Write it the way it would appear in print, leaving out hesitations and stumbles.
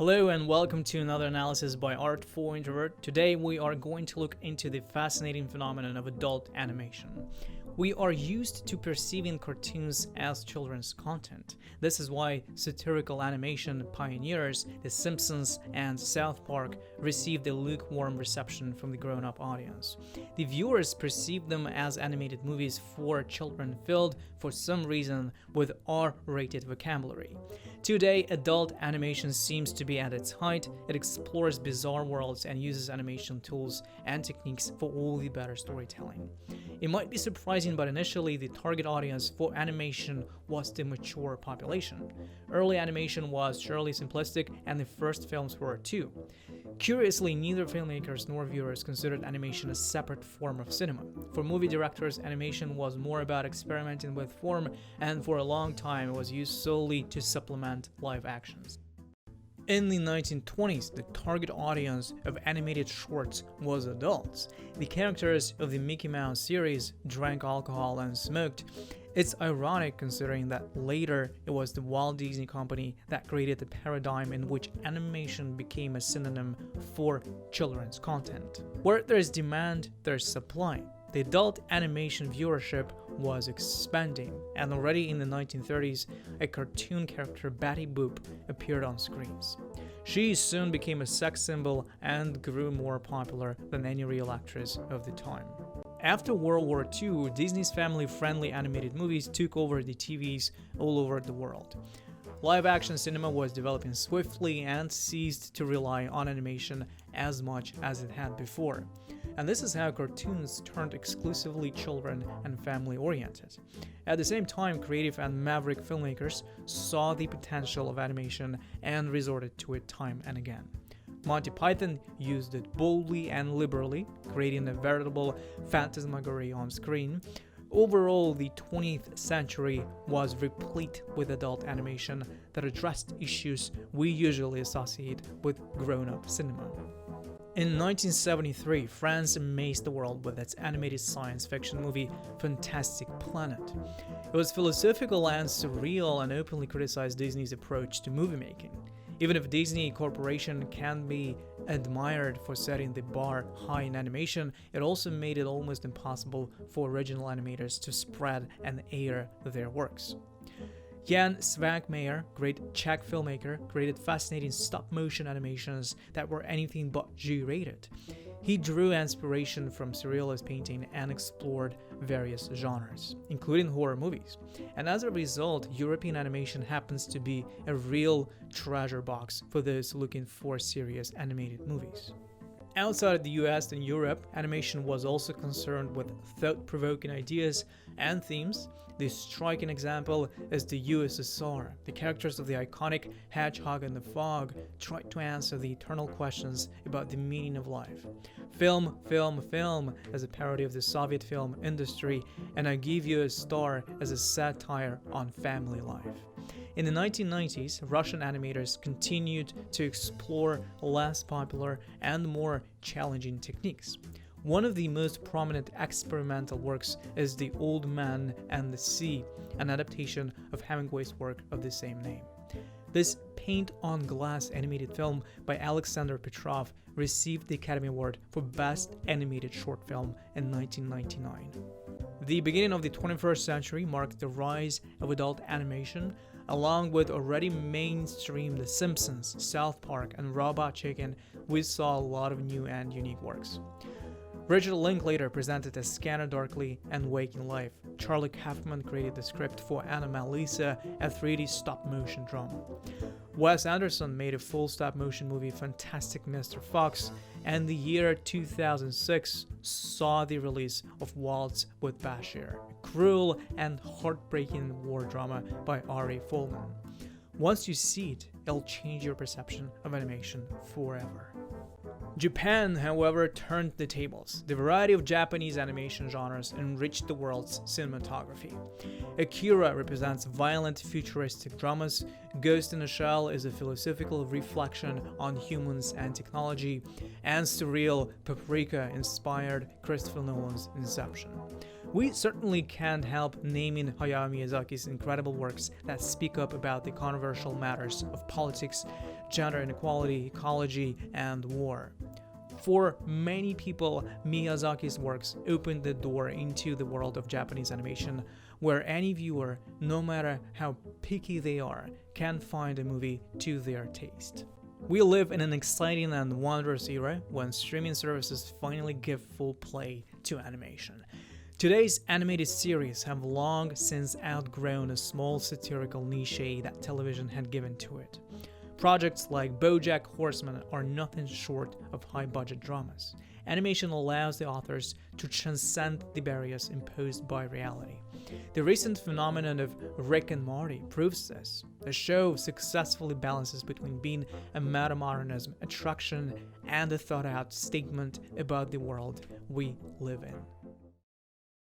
Hello and welcome to another analysis by Art for Introvert. Today we are going to look into the fascinating phenomenon of adult animation. We are used to perceiving cartoons as children's content. This is why satirical animation pioneers The Simpsons and South Park received a lukewarm reception from the grown-up audience. The viewers perceive them as animated movies for children filled, for some reason, with R-rated vocabulary. Today, adult animation seems to be at its height. It explores bizarre worlds and uses animation tools and techniques for all the better storytelling. It might be surprising, but initially the target audience for animation was the mature population. Early animation was surely simplistic, and the first films were too. Curiously, neither filmmakers nor viewers considered animation a separate form of cinema. For movie directors, animation was more about experimenting with form, and for a long time it was used solely to supplement live actions. In the 1920s, the target audience of animated shorts was adults. The characters of the Mickey Mouse series drank alcohol and smoked. It's ironic considering that later it was the Walt Disney Company that created the paradigm in which animation became a synonym for children's content. Where there's demand, there's supply. The adult animation viewership was expanding, and already in the 1930s, a cartoon character, Betty Boop, appeared on screens. She soon became a sex symbol and grew more popular than any real actress of the time. After World War II, Disney's family-friendly animated movies took over the TVs all over the world. Live-action cinema was developing swiftly and ceased to rely on animation as much as it had before. And this is how cartoons turned exclusively children and family-oriented. At the same time, creative and maverick filmmakers saw the potential of animation and resorted to it time and again. Monty Python used it boldly and liberally, creating a veritable phantasmagoria on screen. Overall, the 20th century was replete with adult animation that addressed issues we usually associate with grown-up cinema. In 1973, France amazed the world with its animated science fiction movie Fantastic Planet. It was philosophical and surreal and openly criticized Disney's approach to movie making. Even if Disney Corporation can be admired for setting the bar high in animation, it also made it almost impossible for original animators to spread and air their works. Jan Svankmajer, great Czech filmmaker, created fascinating stop-motion animations that were anything but G-rated. He drew inspiration from surrealist painting and explored various genres, including horror movies. And as a result, European animation happens to be a real treasure box for those looking for serious animated movies. Outside of the US and Europe, animation was also concerned with thought-provoking ideas and themes. The striking example is the USSR. The characters of the iconic Hedgehog and the Fog tried to answer the eternal questions about the meaning of life. Film, film, film as a parody of the Soviet film industry, and I Give You a Star as a satire on family life. In the 1990s, Russian animators continued to explore less popular and more challenging techniques. One of the most prominent experimental works is The Old Man and the Sea, an adaptation of Hemingway's work of the same name. This paint-on-glass animated film by Alexander Petrov received the Academy Award for Best Animated Short Film in 1999. The beginning of the 21st century marked the rise of adult animation. Along with already mainstream The Simpsons, South Park, and Robot Chicken, we saw a lot of new and unique works. Richard Linklater presented A Scanner Darkly and Waking Life. Charlie Kaufman created the script for Anomalisa, a 3D stop-motion drama. Wes Anderson made a full stop-motion movie, Fantastic Mr. Fox, and the year 2006 saw the release of Waltz with Bashir, a cruel and heartbreaking war drama by Ari Folman. Once you see it, it'll change your perception of animation forever. Japan, however, turned the tables. The variety of Japanese animation genres enriched the world's cinematography. Akira represents violent futuristic dramas, Ghost in a Shell is a philosophical reflection on humans and technology, and surreal Paprika inspired Christopher Nolan's Inception. We certainly can't help naming Hayao Miyazaki's incredible works that speak up about the controversial matters of politics, gender inequality, ecology, and war. For many people, Miyazaki's works opened the door into the world of Japanese animation, where any viewer, no matter how picky they are, can find a movie to their taste. We live in an exciting and wondrous era when streaming services finally give full play to animation. Today's animated series have long since outgrown a small satirical niche that television had given to it. Projects like BoJack Horseman are nothing short of high-budget dramas. Animation allows the authors to transcend the barriers imposed by reality. The recent phenomenon of Rick and Morty proves this. The show successfully balances between being a metamodernism attraction and a thought-out statement about the world we live in.